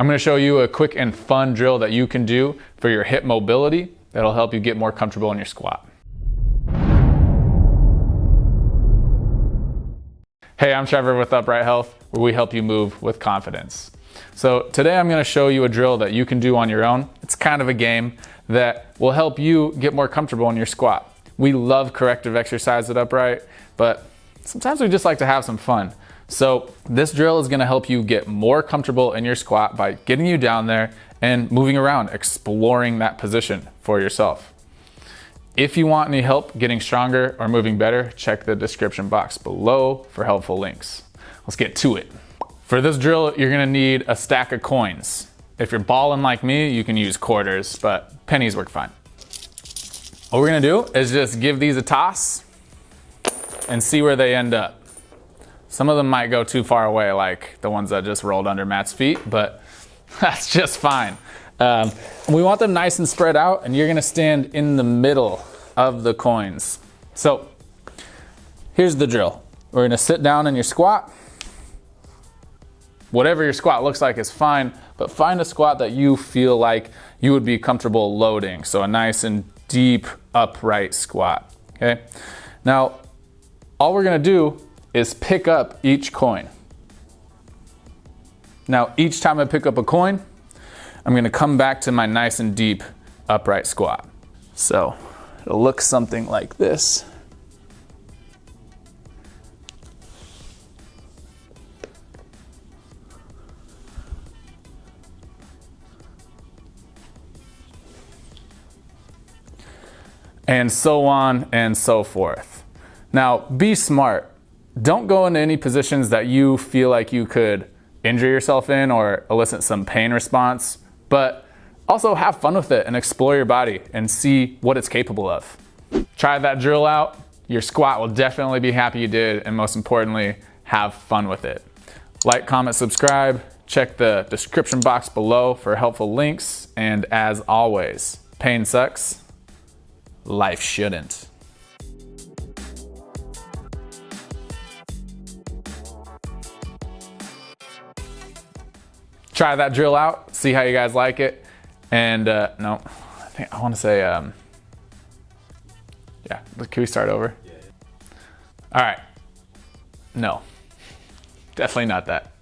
I'm going to show you a quick and fun drill that you can do for your hip mobility that'll help you get more comfortable in your squat. Hey, I'm Trevor with Upright Health, where we help you move with confidence. So today I'm going to show you a drill that you can do on your own. It's kind of a game that will help you get more comfortable in your squat. We love corrective exercise at Upright, but sometimes we just like to have some fun. So this drill is going to help you get more comfortable in your squat by getting you down there and moving around, exploring that position for yourself. If you want any help getting stronger or moving better, check the description box below for helpful links. Let's get to it. For this drill, you're going to need a stack of coins. If you're balling like me, you can use quarters, but pennies work fine. What we're going to do is just give these a toss and see where they end up. Some of them might go too far away, like the ones that just rolled under Matt's feet, but that's just fine. We want them nice and spread out, and you're gonna stand in the middle of the coins. So here's the drill. We're gonna sit down in your squat. Whatever your squat looks like is fine, but find a squat that you feel like you would be comfortable loading. So a nice and deep upright squat, okay? Now, all we're gonna do is pick up each coin. Now, each time I pick up a coin, I'm gonna come back to my nice and deep upright squat. So it'll look something like this. And so on and so forth. Now, be smart. Don't go into any positions that you feel like you could injure yourself in or elicit some pain response, but also have fun with it and explore your body and see what it's capable of. Try that drill out. Your squat will definitely be happy you did, and most importantly, have fun with it. Like, comment, subscribe. Check the description box below for helpful links, and as always, pain sucks. Life shouldn't. Try that drill out, see how you guys like it. And no, I want to say, yeah, can we start over? Yeah. All right. No, definitely not that.